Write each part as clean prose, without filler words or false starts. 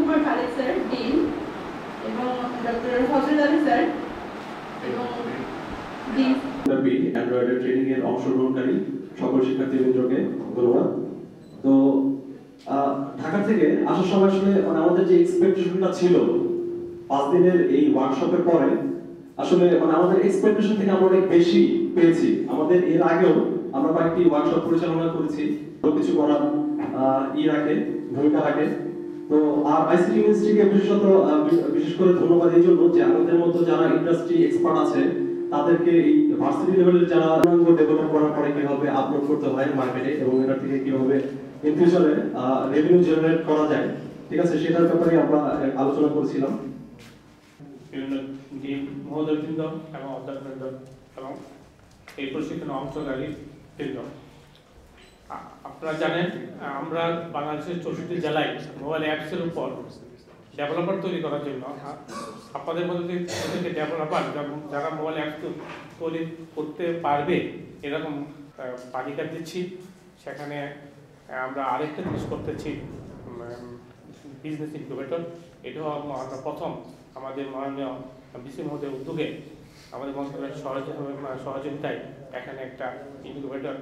Kumar Khaled sir dean এবং doctor Fazal Ali sir এবং dean অ্যান্ড্রয়েডের training এর অংশগ্রহণকারী সকল শিক্ষার্থীবৃন্দকে ধন্যবাদ। তো ঢাকা থেকে আসার সময় আসলে আমাদের যে এক্সপেকটেশনটা ছিল 5 দিনের এই ওয়ার্কশপের পরে আসলে আমাদের এক্সপেকটেশন থেকে আমরা অনেক বেশি পেয়েছি। আমাদের এর আগেও আমরা কয়েকটি ওয়ার্কশপ পরিচালনা করেছি, কিছু করার ভূমিকা রাখে। তো আর আইসিটি ইন্ডাস্ট্রিকে বিশেষ করে ধন্যবাদ এই জন্য যে আমাদের মতো যারা ইন্ডাস্ট্রি এক্সপার্ট আছে তাদেরকে এই ভার্সিটি লেভেলের যারা ডেভেলপ করার পরে কিভাবে আপলোড করতে হয় মার্কেটে এবং এটা থেকে কিভাবে ইন ফিউচারে রেভিনিউ জেনারেট করা যায়, ঠিক আছে, সেটার ব্যাপারে আমরা আলোচনা করেছিলাম। বিভিন্ন ডিন মহোদয়বৃন্দ এবং অধ্যাপকবৃন্দ এবং এই প্রশিক্ষণে অংশগ্রহণকারী বৃন্দ, আপনারা জানেন আমরা বাংলাদেশের 64 জেলায় মোবাইল অ্যাপসের উপর ডেভেলপার তৈরি করার জন্য আপনাদের মধ্যে থেকে ডেভেলপার যারা মোবাইল অ্যাপস তৈরি করতে পারবে এরকম তালিকা দিচ্ছি। সেখানে আমরা আরেকটা জিনিস করতেছি, বিজনেস ইনকিউবেটর। এটাও আমরা প্রথম আমাদের মাননীয় বিসি মহোদয়ের উদ্যোগে আমাদের মন্ত্রণালয়ের সহযোগিতায় এখানে একটা ইনকিউবেটর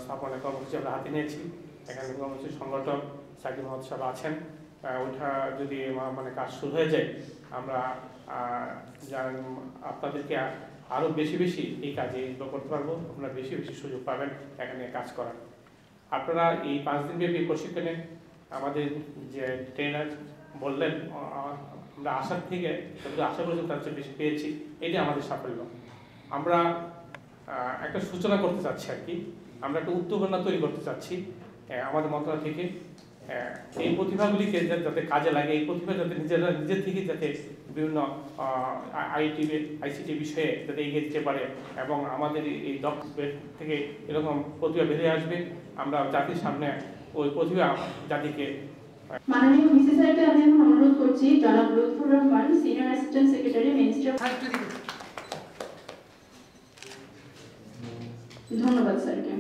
স্থাপনের কর্মসূচি আমরা হাতে নিয়েছি। এখানে কর্মসূচির সংগঠক সাকিব মহোদয় সাহেব আছেন। ওইটা যদি কাজ শুরু হয়ে যায় আমরা আপনাদেরকে আরও বেশি বেশি এই কাজে করতে পারবো, আপনারা বেশি বেশি সুযোগ পাবেন এখানে কাজ করার। আপনারা এই 5 দিনব্যাপী প্রশিক্ষণে আমাদের যে ট্রেনার বললেন আমরা আশার থেকে আশা পর্যন্ত তার চেয়ে বেশি পেয়েছি, এটি আমাদের সাফল্য। আমরা একটা সূচনা করতে চাচ্ছি আর কি, আমরা একটা উদ্যোগনা তৈরি করতে চাচ্ছি আমাদের মন্ত্রণালয় থেকে। এই প্রতিভাগুলিকে যাতে কাজে লাগে, এই প্রতিভা যাতে নিজের থেকে যাতে বিভিন্ন আইসিটি বিষয়ে যাতে এগিয়ে দিতে পারে এবং আমাদের এই দক্ষ থেকে এরকম প্রতিভা বেরিয়ে আসবে। আমরা জাতির সামনে ওই প্রতিভা জাতিকে। মাননীয় ভিসি স্যারকে আমি এখন অনুরোধ করছি জনাব Lutfur Rahman, senior assistant secretary, minister. ধন্যবাদ স্যারকে।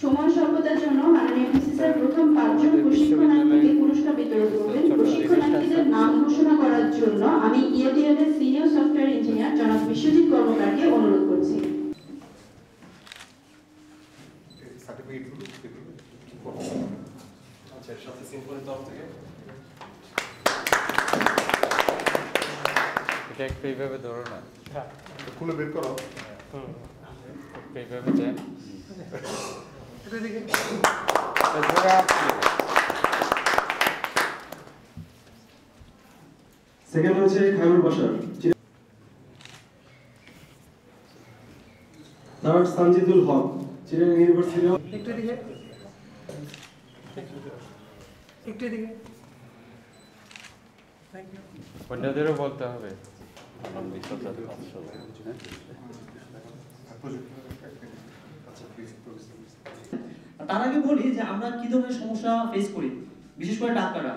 সময় স্বল্পতার জন্য মাননীয় ভিসি স্যার প্রথম 5 জন প্রশিক্ষণার্থীকে পুরস্কার বিতরণ করবেন। প্রশিক্ষণার্থীদের নাম ঘোষণা করার জন্য আমি ইএটিএল এর সিনিয়র সফটওয়্যার ইঞ্জিনিয়ার জনাব বিশ্বজিৎ কর্মকারকে অনুরোধ করছি। এটা একটু এইভাবে ধরো না, খুলে বের করো, এইভাবে যায়। সেকেন্ড হচ্ছে খায়রুল বাশার, থার্ড সানজিদুল হক, চিটাগাং ইউনিভার্সিটি। অন্যদেরও বলতে হবে। তার আগে বলি যে আমরা কি ধরনের সমস্যা ফেস করি, বিশেষ করে ডাক্তাররা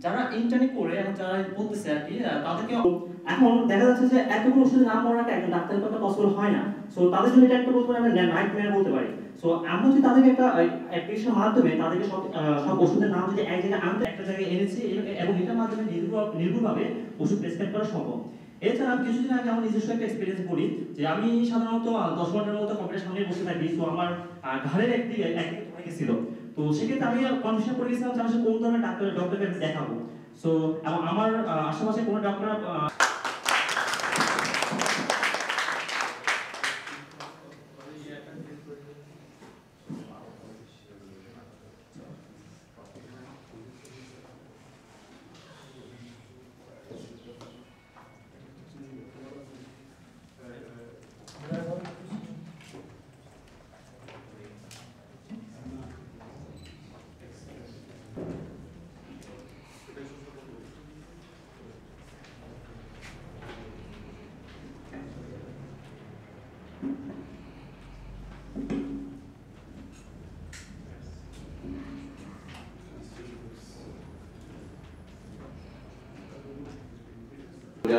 যারা ইন্টার্নি করে এবং যারা বলতেছে আর কি, তাদেরকে এখন দেখা যাচ্ছে যে এতগুলো ওষুধের নাম মনে রাখা একজন ডাক্তারের কথা পসিবল হয় না। সো তাদের জন্য এটা একটা বলতে পারি আমরা নাইটমেয়ার বলতে পারি। সো আমরা যদি তাদেরকে একটা অ্যাপ্লিকেশনের মাধ্যমে তাদেরকে সব ওষুধের নাম যদি এক জায়গায় আনতে একটা জায়গায় এনেছি এবং এটার মাধ্যমে নির্ভুলভাবে ওষুধ প্রেসক্রাইব করা সম্ভব। এছাড়া আমি কিছুদিন আগে আমার নিজস্ব একটা এক্সপিরিয়েন্স করি যে আমি সাধারণত 10 ঘন্টার মতো কম্পিউটার সামনে বসে থাকি। তো আমার ঘাড়ের একদিকে হয়ে গেছিল। তো সেক্ষেত্রে আমি কনফিউশন করে গেছিলাম যে আমি কোন ধরনের ডক্টরকে দেখাবো। সো এবং আমার আশেপাশে কোনো ডক্টর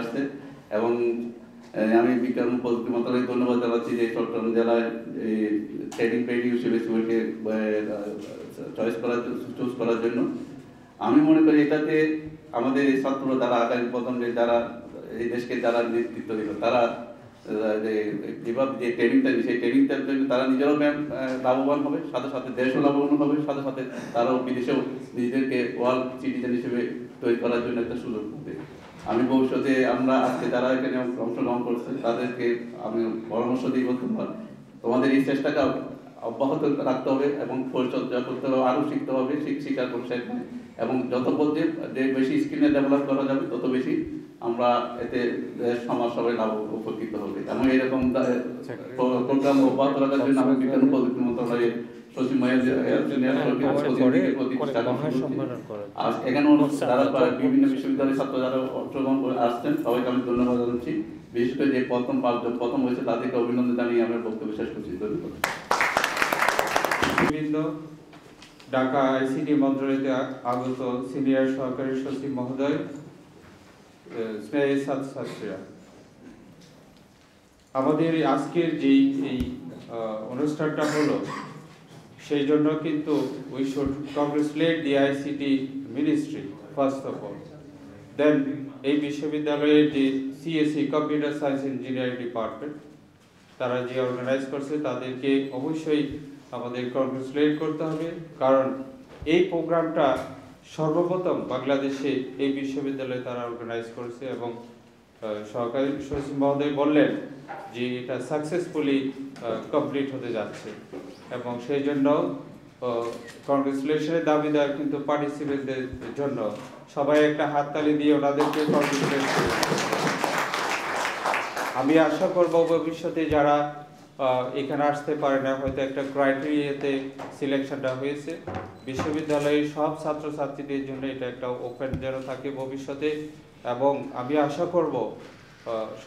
আসছে এবং আমি বিজ্ঞান প্রযুক্তি মন্ত্রণালয়কে ধন্যবাদ জানাচ্ছি যে চট্টগ্রাম জেলায় ট্রেনিং পেইড হিসেবে চয়েস চুজ করার জন্য। আমি মনে করি এটাতে আমাদের এই ছাত্ররা যারা আগামী প্রজন্মে যারা এই দেশকে যারা নেতৃত্ব দিল তারা যেভাবে যে ট্রেনিংটা সেই ট্রেনিংটার জন্য তারা নিজেরাও লাভবান হবে, সাথে সাথে দেশও লাভবান হবে, সাথে সাথে তারাও বিদেশেও নিজেদেরকে ওয়ার্ল্ড সিটিজেন হিসেবে তৈরি করার জন্য একটা সুযোগ পাবে। আমি ভবিষ্যতে আমরা আজকে যারা এখানে অংশগ্রহণ করছে তাদেরকে আমি পরামর্শ দিব, তোমাদের এই চেষ্টাটা অব্যাহত রাখতে হবে এবং পরিচর্যা করতে হবে, আরও শিখতে হবে, শিক্ষার পরিচয়, এবং যত বলতে বেশি স্কিলে ডেভেলপ করা যাবে তত বেশি আমরা এতে সমাজ সবাই লাভ উপকৃত হবে। এবং এরকম প্রোগ্রাম অব্যাহত রাখার জন্য আমি বিজ্ঞান ও প্রযুক্তি মন্ত্রণালয়ের সচিব এখানে যারা বিভিন্ন বিশ্ববিদ্যালয়ের ছাত্র যারা অংশগ্রহণ করে আসছেন সবাইকে আমি ধন্যবাদ জানাচ্ছি। বিশেষ করে যে প্রথম হয়েছে তাদেরকে অভিনন্দন জানিয়ে আমার বক্তব্য শেষ করছি। ধন্যবাদ। ঢাকা আইসিটি মন্ত্রণালয়তে আগত সিনিয়র সহকারী সচিব মহোদয়, স্নেহী ছাত্রছাত্রীরা, আমাদের আজকের যেই এই অনুষ্ঠানটা হলো সেই জন্য কিন্তু we should congratulate the ICT ministry first of all, then এই বিশ্ববিদ্যালয়ের যে CSC computer science engineering department তারা যে অর্গানাইজ করছে তাদেরকে অবশ্যই আমাদের কংগ্রেচুলেট করতে হবে, কারণ এই প্রোগ্রামটা সর্বপ্রথম বাংলাদেশে এই বিশ্ববিদ্যালয়ে তারা অর্গানাইজ করেছে এবং সহকারী সচিব মহোদয় বললেন যে এটা সাকসেসফুলি কমপ্লিট হতে যাচ্ছে এবং সেই জন্য কংগ্রেচুলেশনের দাবিদার কিন্তু পার্টিসিপেন্টদের জন্য সবাই একটা হাততালি দিয়ে ওনাদেরকে কংগ্রেচুলেট করবে। আমি আশা করব ভবিষ্যতে যারা এখানে আসতে পারে না, হয়তো একটা ক্রাইটেরিয়াতে সিলেকশনটা হয়েছে, বিশ্ববিদ্যালয়ের সব ছাত্রছাত্রীদের জন্য এটা একটা ওপেন যেন থাকে ভবিষ্যতে। এবং আমি আশা করব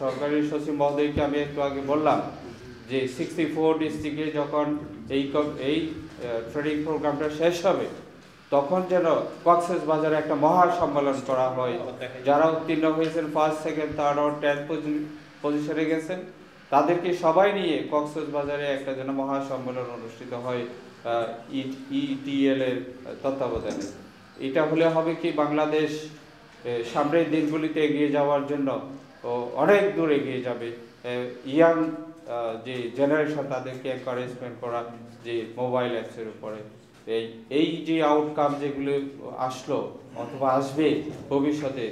সরকারি সচিব মহোদয়কে আমি একটু আগে বললাম যে 64 ডিস্ট্রিক্টে যখন এই ট্রেনিং প্রোগ্রামটা শেষ হবে তখন যেন কক্সবাজারে একটা মহা সম্মেলন করা হয়, যারা উত্তীর্ণ হয়েছেন ফার্স্ট সেকেন্ড থার্ড আর 10th পজিশনে গেছেন তাদেরকে সবাই নিয়ে কক্সবাজারে একটা যেন মহা সম্মেলন অনুষ্ঠিত হয় ইটিএল এর তত্ত্বাবধানে। এটা হলে হবে কি বাংলাদেশ সামনের দিনগুলিতে এগিয়ে যাওয়ার জন্য অনেক দূর এগিয়ে যাবে। ইয়াং যে জেনারেশন তাদেরকে এনকারেজমেন্ট করা যে মোবাইল অ্যাপসের উপরে এই যে আউটকাম যেগুলো আসলো অথবা আসবে ভবিষ্যতে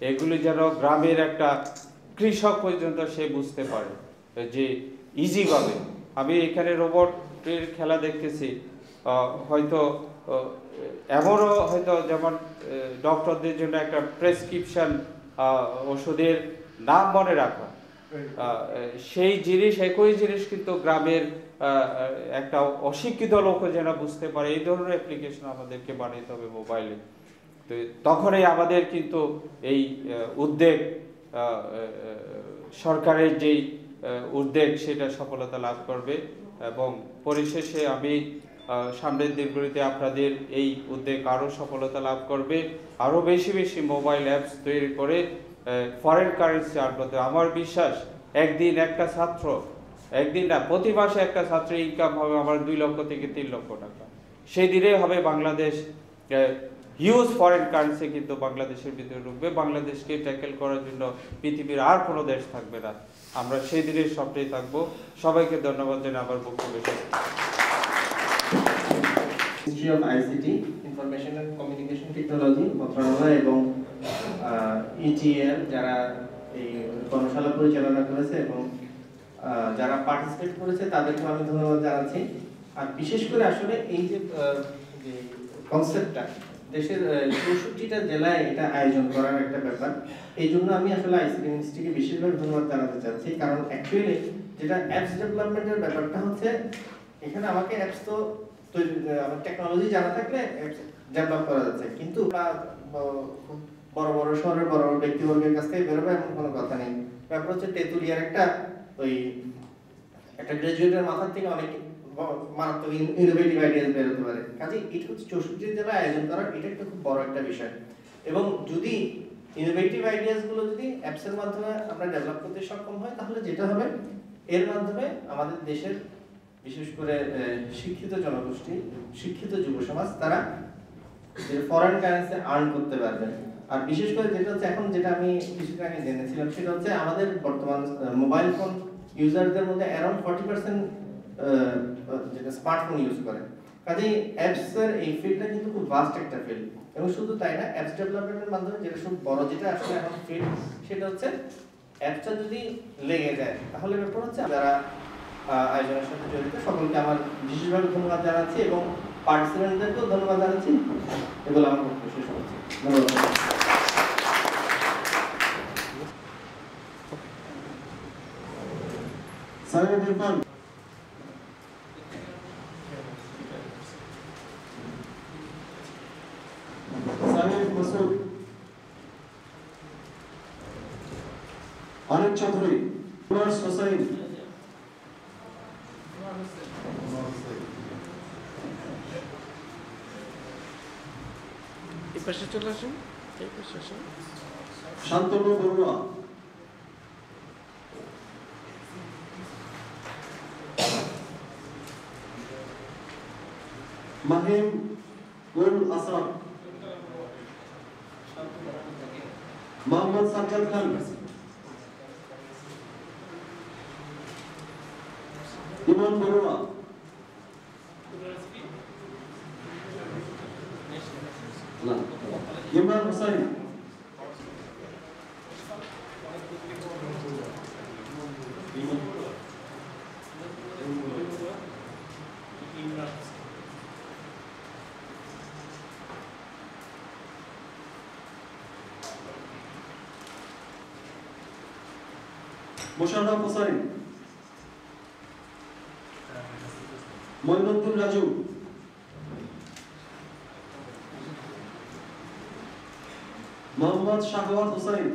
এগুলি যেন গ্রামের একটা কৃষক পর্যন্ত সে বুঝতে পারে যে ইজিভাবে। আমি এখানে রোবটের খেলা দেখতেছি, হয়তো এমনও হয়তো যেমন ডক্টরদের জন্য একটা প্রেসক্রিপশন ওষুধের নাম মনে রাখা, সেই জিনিস একই জিনিস কিন্তু গ্রামের একটা অশিক্ষিত লোক যেন বুঝতে পারে এই ধরনের অ্যাপ্লিকেশন আমাদেরকে বানাইতে হবে মোবাইলে। তো তখনই আমাদের কিন্তু এই উদ্যোগ সরকারের যেই উদ্যোগ সেটা সফলতা লাভ করবে। এবং পরিশেষে আমি সামনের দিনগুলিতে আপনাদের এই উদ্যোগ আরও সফলতা লাভ করবে, আরও বেশি বেশি মোবাইল অ্যাপস তৈরি করে ফরেন কারেন্সি আনতে। আমার বিশ্বাস একদিন একটা ছাত্র, একদিন না প্রতি মাসে একটা ছাত্রের ইনকাম হবে আমার 2 লক্ষ থেকে 3 লক্ষ টাকা। সেই দিনে হবে বাংলাদেশ হিউজ ফরেন কারেন্সি কিন্তু বাংলাদেশের ভিতরে ঢুকবে, বাংলাদেশকে ট্যাকেল করার জন্য পৃথিবীর আর কোনো দেশ থাকবে না। আমরা সেই দিনের স্বপ্নেই থাকবো। সবাইকে ধন্যবাদ জানাই আমার বক্তব্য শেষ। Ministry of ICT information and communication technology মন্ত্রণালয় এবং ইটিএল যারা এই কর্মশালা পরিচালনা করেছে এবং যারা পার্টিসিপেট করেছে তাদেরকে আমি ধন্যবাদ জানাচ্ছি। আর বিশেষ করে আসলে এই যে কনসেপ্টটা দেশের 64টা জেলায় এটা আয়োজন করার একটা ব্যাপার, এই জন্য আমি আসলে আইসিটি মিনিস্ট্রিকে বিশেষভাবে ধন্যবাদ জানাতে চাচ্ছি। কারণ অ্যাকচুয়ালি যেটা অ্যাপস ডেভেলপমেন্টের ব্যাপারটা হচ্ছে এখানে আমাকে অ্যাপস তো আমার টেকনোলজি জানা থাকলে ডেভেলপ করা যাচ্ছে, কিন্তু বড় বড় শহরের বড় বড় ব্যক্তিবর্গের কাছ থেকে বেরোবে এমন কোনো কথা নেই। ব্যাপার হচ্ছে তেতুলিয়ার একটা গ্রাজুয়েটের মাথার থেকে অনেক মারাত্মক ইনোভেটিভ আইডিয়াস বের হতে পারে। কাজে এটা হচ্ছে 64 জেলায় আয়োজন করার এটা একটা খুব বড় একটা বিষয়। এবং যদি ইনোভেটিভ আইডিয়াস গুলো যদি অ্যাপসের মাধ্যমে আমরা ডেভেলপ করতে সক্ষম হয় তাহলে যেটা হবে এর মাধ্যমে আমাদের দেশের বিশেষ করে শিক্ষিত জনগোষ্ঠী, শিক্ষিত যুব সমাজ তারা যে ফরেন কারেন্সি আর্ন করতে পারবেন। আর বিশেষ করে যেটা হচ্ছে এখন যেটা আমি কিছুদিন আগে জেনেছিলাম সেটা হচ্ছে আমাদের বর্তমান মোবাইল ফোন ইউজারদের মধ্যে অ্যারাউন্ড 40% যেটা স্মার্টফোন ইউজ করে। কাজেই অ্যাপস এর এই ফিল্ডটা কিন্তু খুব ভাস্ট একটা ফিল্ড, এবং শুধু তাই না, অ্যাপস ডেভেলপমেন্টের মাধ্যমে যেটা খুব বড় যেটা আসলে এখন ফিল্ড সেটা হচ্ছে অ্যাপসটা যদি লেগে যায় তাহলে ব্যাপার হচ্ছে যারা আয়োজনের সাথে জড়িত সকলকে আমার বিশেষভাবে ধন্যবাদ জানাচ্ছি এবং পার্টিসিপেন্টদেরকেও ধন্যবাদ জানাচ্ছি। এগুলো আমার বক্তব্য শেষ করছি। ধন্যবাদ। সাইয়েদ ইরফান, সাইয়েদ মাসুদ, অনিক চৌধুরী, কুমার হোসেন, শান্তনু বড়ুয়া, মাহিম উল আসাদ, মোহাম্মদ সাজ্জাদ খান, ইমন বড়ুয়া, ইমরান হোসেন, মোশাররফ হোসেন, মইনুদ্দিন রাজু, মোহাম্মদ শাহওয়াত হোসেন,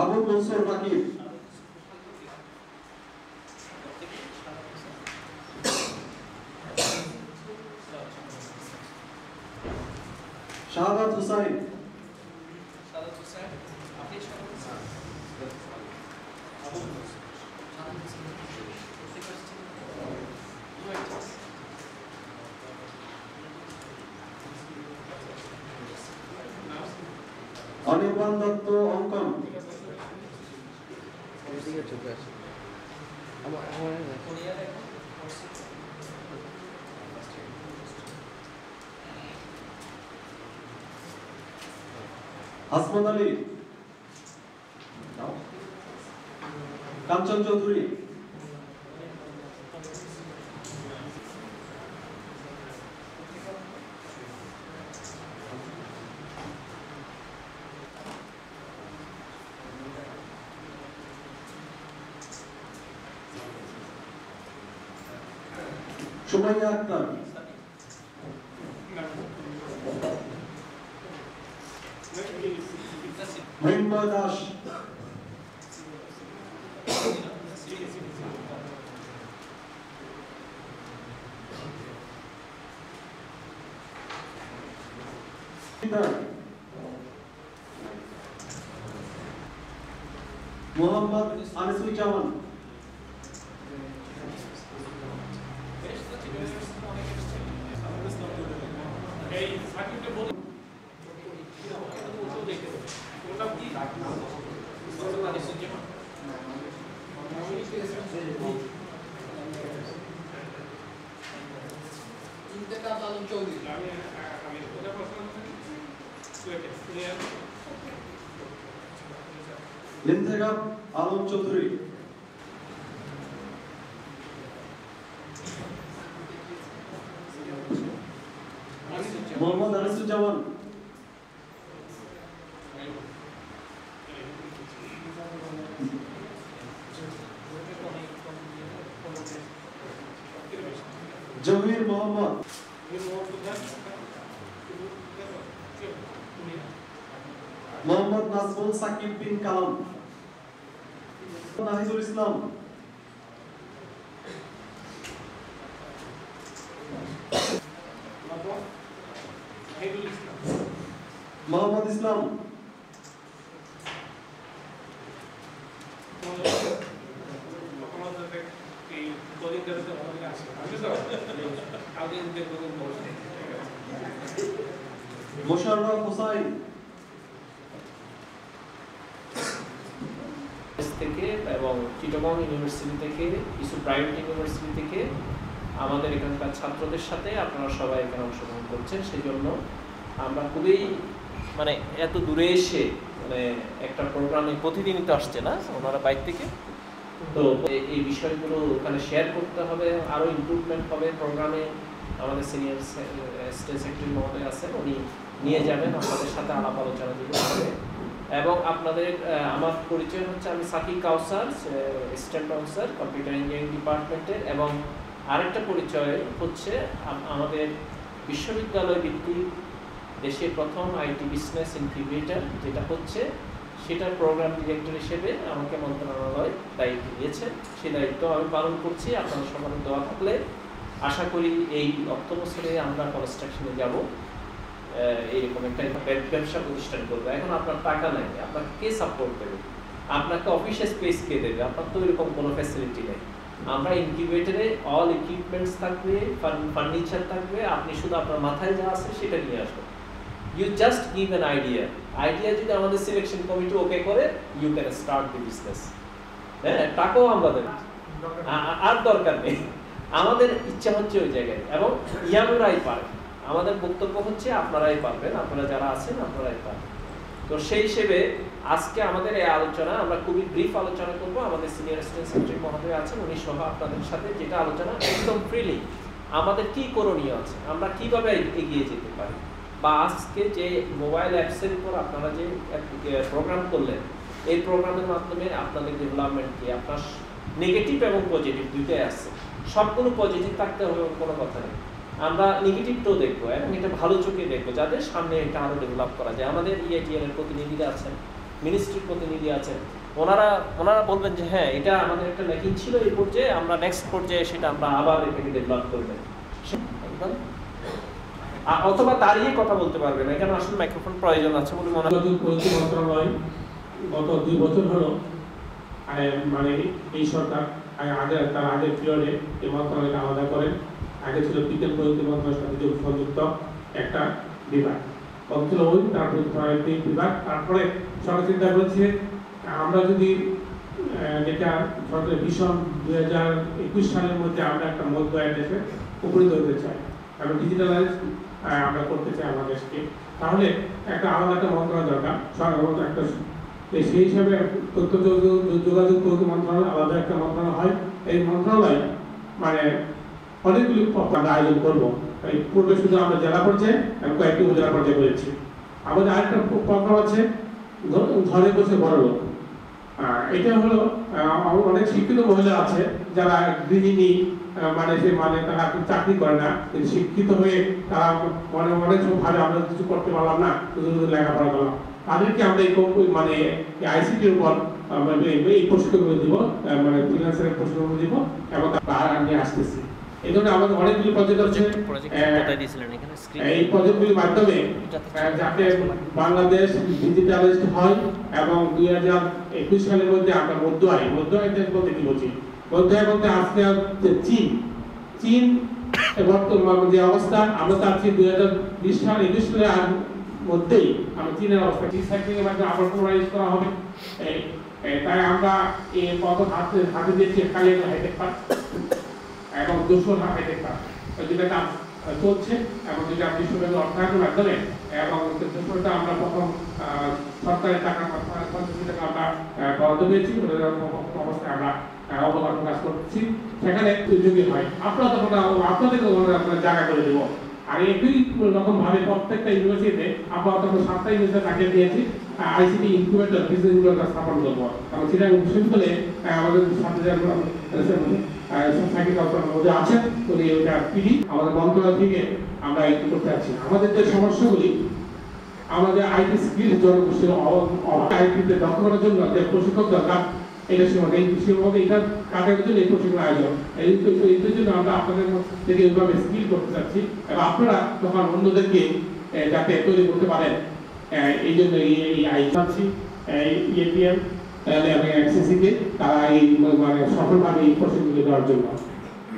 আবু মনসুর রাকিব, শাহাদাত হুসাইন, অনির্বাণ দত্ত অঙ্কন, হাসমত আলী, কাঞ্চন চৌধুরী, সুমাইয়া আক্তার, মহিমা দাস, মোহাম্মদ আনিসুজ্জামান, লিন্তেগাব আলম চৌধুরী, মোহাম্মদ আনিসুজ্জামান, জহির মোহাম্মদ, মোহাম্মদ নাজমুল সাকিব বিন কালাম, নাহিদুল ইসলাম, মোহাম্মদ ইসলাম, মোশাররফ হোসাইন থেকে এবং চিটাগং ইউনিভার্সিটি থেকে কিছু প্রাইভেট ইউনিভার্সিটি থেকে আমাদের এখানকার ছাত্রদের সাথে আপনারা সবাই এখানে অংশগ্রহণ করছেন। সেই জন্য আমরা খুবই মানে এত দূরে এসে মানে একটা প্রোগ্রামে প্রতিদিনই তো আসছে না ওনারা বাইরে থেকে, তো এই বিষয়গুলো ওখানে শেয়ার করতে হবে, আরও ইমপ্রুভমেন্ট হবে প্রোগ্রামে। আমাদের সিনিয়র স্টেট সেক্রেটারি মহোদয় আছেন, উনি নিয়ে যাবেন, আপনাদের সাথে আলাপ আলোচনা দিতে হবে। এবং আপনাদের আমার পরিচয় হচ্ছে, আমি সাকিব কাউসার, অ্যাসিস্ট্যান্ট প্রফেসর কম্পিউটার ইঞ্জিনিয়ারিং ডিপার্টমেন্টের। এবং আরেকটা পরিচয় হচ্ছে আমাদের বিশ্ববিদ্যালয় ভিত্তিক দেশের প্রথম আইটি বিজনেস ইনকিউবেটর যেটা হচ্ছে, সেটার প্রোগ্রাম ডিরেক্টর হিসেবে আমাকে মন্ত্রণালয় দায়িত্ব দিয়েছে। সেই দায়িত্ব আমি পালন করছি। আপনারা সবার দোয়া থাকলে আশা করি এই অর্থ বছরে আমরা কনস্ট্রাকশনে যাব, এইরকম একটা ব্যবসা প্রতিষ্ঠান করবো। এখন আপনার টাকা নাই, আপনাকে কে সাপোর্ট দেবে? আপনাকে অফিসে স্পেস কে দেবে? আপনার তো এরকম কোনো ফ্যাসিলিটি নেই। আমরা ইনকিউবেটরে অল ইকুইপমেন্টস থাকবে, ফার্নিচার থাকবে, আপনি শুধু আপনার মাথায় যা আছে সেটা নিয়ে আসবেন। You just give an idea যদি আমাদের সিলেকশন কমিটি ওকে করে, you can start the business. হ্যাঁ, টাকাও আমরা দেব, আর দরকার নেই। আমাদের ইচ্ছা হচ্ছে ওই জায়গায়, এবং ইয়াংরাই পারে। আমাদের বক্তব্য হচ্ছে আপনারাই পারবেন, আপনারা যারা আছেন আপনারাই পারবেন। তো সেই হিসেবে আজকে আমাদের এই আলোচনা আমরা খুবই ব্রিফ আলোচনা করব। আমাদের সিনিয়র অ্যাসিস্ট্যান্ট সেক্রেটারি মহোদয় আছেন, উনি সহ আপনাদের সাথে যেটা আলোচনা একদম ফ্রিলি আমাদের কি করণীয় আছে, আমরা কিভাবে এগিয়ে যেতে পারি, বা আজকে যে মোবাইল অ্যাপসের উপর আপনারা যে প্রোগ্রাম করলেন, এই প্রোগ্রামের মাধ্যমে আপনাদের ডেভেলপমেন্ট কি, আপনার নেগেটিভ এবং পজিটিভ দুইটাই আছে। সবগুলো পজিটিভ থাকতে হবে কোনো কথা নেই, আমরা নেগেটিভটাও দেখবো এবং এটা ভালো চোখে দেখবো, যাতে সামনে এটা আরও ডেভেলপ করা যায়। আমাদের ইআইটিএল এর প্রতিনিধিরা আছেন, মিনিস্ট্রির প্রতিনিধি আছেন, ওনারা বলবেন যে হ্যাঁ এটা আমাদের একটা ল্যাকিং ছিল এই পর্যায়ে, আমরা নেক্সট পর্যায়ে সেটা আমরা আবার এটাকে ডেভেলপ করবেন, অথবা দাঁড়িয়ে কথা বলতে পারবেন। এখানে আসলে মাইক্রোফোন প্রয়োজন আছে বলে মনে হয়। গত 2 বছর হলো মানে এই সরকার তার আগের পিরিয়ডে এই মন্ত্রণালয়কে আলাদা করেন। আগে ছিল বিজ্ঞান প্রযুক্তি মন্ত্রণালয়ের সাথে সংযুক্ত একটা বিভাগ, ছিল ওই তারপরে বিভাগ। তারপরে সরকার চিন্তা করেছে আমরা যদি যেটা সরকারের ভীষণ 2021 সালের মধ্যে আমরা একটা মধ্য আয় দেশে উপনীত হতে চাই এবং ডিজিটালাইজ আমরা করতে চাই আমাদের দেশকে, তাহলে একটা আলাদা একটা মন্ত্রণালয় দরকার। সরকার একটা সেই হিসাবে তথ্য যোগাযোগ প্রযুক্তি মন্ত্রণালয় আলাদা একটা মন্ত্রণালয় হয়। এই মন্ত্রণালয় মানে অনেকগুলি আমরা আয়োজন করবো। এই পূর্বে শুধু আমরা জেলা পর্যায়ে এবং কয়েকটি উপজেলা পর্যায়ে করেছি। আমাদের আরেকটা প্রোগ্রাম আছে ঘরে বসে বড় লোক। এটা হলো অনেক শিক্ষিত মহিলা আছে যারা গৃহিণী, মানে তারা চাকরি করে না, কিন্তু শিক্ষিত হয়ে তারা অনেক ভাবে আমরা কিছু করতে পারলাম না, শুধু লেখাপড়া করলাম। তাদেরকে আমরা মানে আইসিটির উপর এই প্রশিক্ষণগুলো দিব, মানে ফ্রিল্যান্সারের প্রশিক্ষণগুলো দিব এবং তারা নিয়ে আসতেছি। এই জন্য আমাদের অনেকগুলি প্রজেক্ট আছে। এই প্রজেক্টগুলির মাধ্যমে যাতে বাংলাদেশ ডিজিটালাইজড হয় এবং 2021 সালের মধ্যে আমরা মধ্য আয় বলতে কি বলছি, মধ্য আয় বলতে আজকে চীন বর্তমান যে অবস্থা, আমরা চাচ্ছি 2020 সাল 21 সালের মধ্যেই আমরা চীনের অবস্থা রিসাইক্লিং এর মাধ্যমে আবার পুনরাইজ করা হবে। তাই আমরা এই পথ হাতে দিয়েছি কালিয়া হাইটেক পার্ক এবং 200 হাইটেক পার্ক, যেটা কাজ চলছে এবং যেটা বিশ্বব্যাপী অর্থায়নের মাধ্যমে এবং 200টা আমরা প্রথম সরকারের টাকা 50 টাকা আমরা বরাদ্দ পেয়েছি, অবস্থায় আমরা অবকাশ প্রকাশ করছি। সেখানে উদ্যোগী হয় আপনাদেরকে আমরা জায়গা করে দেবো। আর একই রকম ভাবে প্রত্যেকটা ইউনিভার্সিটিতে আমরা তখন 7টা ইউনিভার্সিটি তাকে দিয়েছি আইসিটি ইনকিউবেটর বিজনেস ইনকিউবেটর স্থাপন করবো। এবং সেটা বিশ্ববিদ্যালয়ে আমাদের ছাত্রদের সাকিব কাউসার মধ্যে আছেন, উনি ওইটা পিডি আমাদের মন্ত্রণালয় থেকে আমরা এই করতে যাচ্ছি। আমাদের যে সমস্যাগুলি, আমাদের আইটি স্কিল জনগোষ্ঠীর আইটিতে দক্ষ করার জন্য যে প্রশিক্ষক দরকার, এটা সীমাবদ্ধ। এই সীমাবদ্ধ এটা কাটানোর জন্য এই প্রশিক্ষণ আয়োজন। এইটার জন্য আমরা আপনাদের থেকে এইভাবে স্কিল করতে চাচ্ছি এবং আপনারা তখন অন্যদেরকে যাতে তৈরি করতে পারেন, এই জন্য এই আইসি ইএটিএম এবং এক্সিসিকে তারা এই মানে সফলভাবে এই প্রশিক্ষণ দেওয়ার জন্য।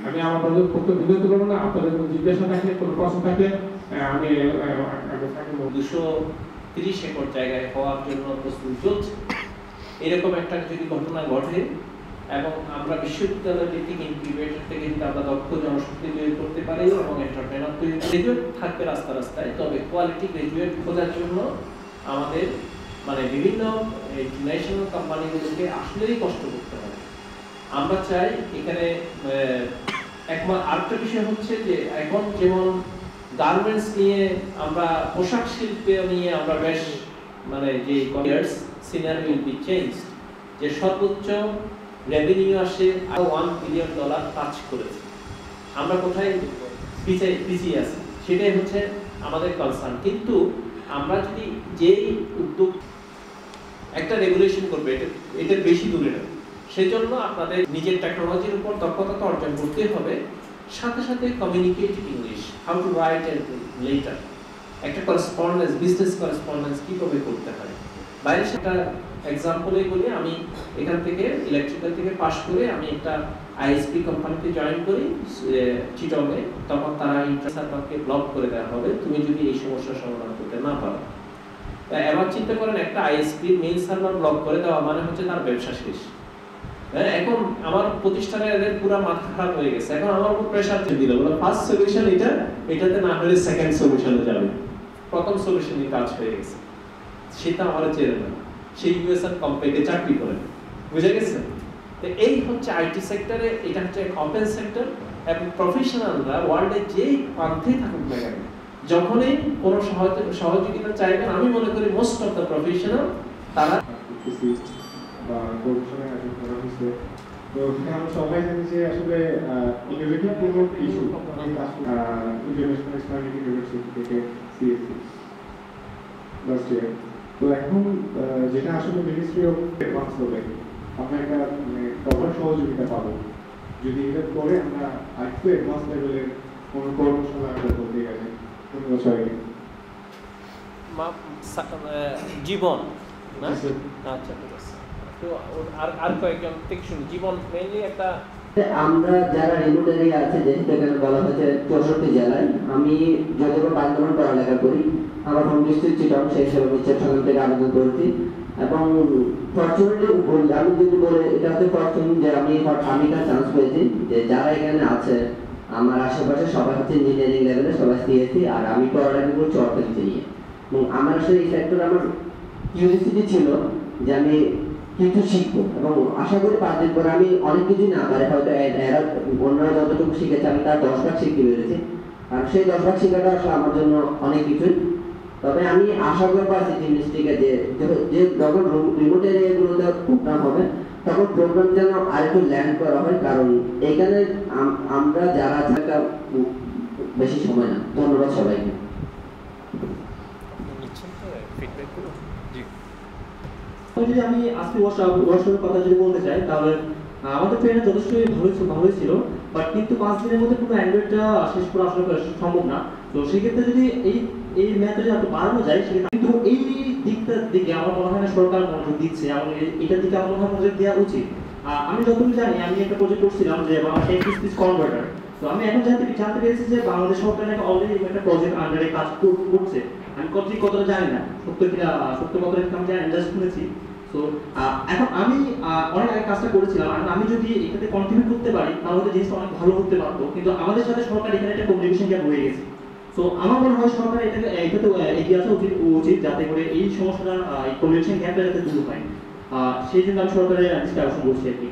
আমি আমার পক্ষে বিরত করবো না। আপনাদের কোনো জিজ্ঞাসা থাকলে, কোনো প্রশ্ন থাকলে আমি 230 একর জায়গায় হওয়ার জন্য প্রস্তুতি চলছে। এরকম একটা যদি ঘটনা ঘটে এবং আমরা বিশ্ববিদ্যালয় ভিত্তিক ইনকিউবেটর থেকে যদি আমরা দক্ষ জনশক্তি তৈরি করতে পারি এবং এন্টারপ্রেনার তৈরি গ্রাজুয়েট থাকবে রাস্তায়, তবে কোয়ালিটি গ্রাজুয়েট খোঁজার জন্য আমাদের মানে বিভিন্ন ন্যাশনাল কোম্পানিগুলোকে আসলেই কষ্ট করতে হবে। আমরা চাই এখানে আরেকটা বিষয় হচ্ছে যে এখন যেমন গার্মেন্টস নিয়ে আমরা পোশাক শিল্প নিয়ে আমরা বেশ মানে যে সিনিয়র উইল বি চেঞ্জ, যে সর্বোচ্চ রেভিনিউ আসে $1 বিলিয়ন টাচ করেছে। আমরা কোথায় পিছিয়ে আছি সেটাই হচ্ছে আমাদের কনসার্ন। কিন্তু আমরা যদি যেই উদ্যোগ একটা রেগুলেশন করবে এটার বেশি দূরে না, সেজন্য আপনাদের নিজের টেকনোলজির উপর দক্ষতা তো অর্জন করতে হবে, সাথে সাথে communicative English, how to write and letter, একটা করেসপন্ডেন্স, বিজনেস করেসপন্ডেন্স কিভাবে করতে হয়। বাইরে সেটা এক্সাম্পলে বলি, আমি এখান থেকে ইলেকট্রিক্যাল থেকে পাশ করে আমি একটা আইএসপি কোম্পানিতে জয়েন করি চিটংয়ে, তখন তারা ইন্টারসার্ভারকে ব্লক করে দেওয়া হবে তুমি যদি এই সমস্যার সমাধান করতে না পারো। এবার চিন্তা করেন একটা আইএসপি মেইন সার্ভার ব্লক করে দেওয়া মানে হচ্ছে তার ব্যবসা শেষ। এখন আমার প্রতিষ্ঠানে এদের পুরো মাথা খারাপ হয়ে গেছে, এখন আমার উপর প্রেসার দিল, বলে ফার্স্ট সলিউশন এটাতে না হলে সেকেন্ড সলিউশনে যাবে, প্রথম সলিউশনই কাজ হয়ে গেছে, সেটা আমার চেয়ে না, সেই ইউএসএন কোম্পানিতে চাকরি করে, বুঝে গেছে? তো এই হচ্ছে আইটি সেক্টরে, এটা হচ্ছে ওপেন সেক্টর এবং প্রফেশনালরা ওয়ার্ল্ডে যেই প্রান্তেই থাকুক না কেন যখনই কোনো সহযোগিতা চাইবেন, আমি মনে করি মোস্ট অফ দ্য প্রফেশনাল তারা বা গবেষণায় আয়োজন করা হয়েছে। তো আমরা সবাই জানি যে আসলে ইনোভেটিভ কোনো ইস্যু ইন্টারন্যাশনাল ইসলামিক ইউনিভার্সিটি থেকে সিএসসি লাস্ট ইয়ার। তো এখন যেটা আসলে মিনিস্ট্রি অফ অ্যাডভান্স হবে, আমরা একটা মানে প্রপার সহযোগিতা পাবো যদি এটা করে আমরা আরেকটু অ্যাডভান্স লেভেলের কোনো কর্মশালা করতে গেলে। ধন্যবাদ সবাইকে। জীবন না আচ্ছা ঠিক আছে, তো আর কয়েকজন থেকে শুনি। জীবন মেইনলি একটা আমরা যারা রিমোট এরিয়া আছে, যেহেতু এখানে বলা হয়েছে 64 জেলায়, আমি যদিও বান্দরবান পড়ালেখা করি, আমার হোম ডিস্ট্রিক্ট চিটং, সেই হিসেবে সেখান থেকে আবেদন করেছি। এবং ফরচুনেটলি আমি যদি বলে এটা হচ্ছে ফরচুনেট যে আমি একটা চান্স পেয়েছি যে যারা এখানে আছে আমার আশেপাশে সবাই হচ্ছে ইঞ্জিনিয়ারিং লেভেলে, সবাই সিএসসি, আর আমি পড়ালেখা করছি অর্থনীতি নিয়ে। এবং আমার আসলে এই সেক্টর আমার কিউরিওসিটি ছিল যে আমি কিছু শিখবো, এবং আশা করি 5 দিন পরে আমি অনেক কিছুই না পারে, হয়তো এরা অন্যরা যতটুকু শিখেছে আমি তার 10 ভাগ শিখতে পেরেছি, আর সেই 10 ভাগ শেখাটা আসলে আমার জন্য অনেক কিছুই। তবে আমি আশা করে পাচ্ছি জিমন্যাস্টিকে যে যখন রিমোট এরিয়াগুলোতে প্রোগ্রাম হবে তখন প্রোগ্রাম যেন আরেকটু ল্যান্ড করা হয়, কারণ এখানে আমরা যারা থাকা বেশি সময় না। ধন্যবাদ সবাইকে। যদি আমি আজকে ওয়ার্কশপের কথা যদি বলতে চাই, তাহলে আমাদের ট্রেনিং যথেষ্টই ভালোই ছিল, বাট কিন্তু 5 দিনের মধ্যে পুরো অ্যান্ড্রয়েডটা শেষ করা আসলে সম্ভব না। তো সেক্ষেত্রে যদি এই ম্যাথটা যদি একটু বাড়ানো যায়, কিন্তু এই দিকে আমার মনে হয় না সরকার মনোযোগ দিচ্ছে, এবং এটার দিকে আমার মনে হয় মনোযোগ দেওয়া উচিত। আমি যতটুকু জানি, আমি একটা প্রজেক্ট করছিলাম যে টেক্সট কনভার্টার। তো আমি এখন জানতে পেরেছি যে বাংলাদেশ সরকার অলরেডি একটা প্রজেক্ট আন্ডারে কাজ করছে। আমি কতটা জানি না, সত্য কতটা আমি জানি, জাস্ট শুনেছি। তো এখন আমি অনেক আগে কাজটা করেছিলাম, আর আমি যদি এটাতে কন্ট্রিবিউট করতে পারি তাহলে জিনিসটা অনেক ভালো হতে পারতো, কিন্তু আমাদের সাথে সরকার এখানে একটা কমিউনিকেশন গ্যাপ হয়ে গেছে। তো আমার মনে হয় সরকার এটাতে এগিয়ে আসা উচিত যাতে করে এই সমস্যাটা, এই কমিউনিকেশন গ্যাপটা যাতে দূর হয়। সেই জন্য আমি সরকারের দৃষ্টি আকর্ষণ করছি আর কি।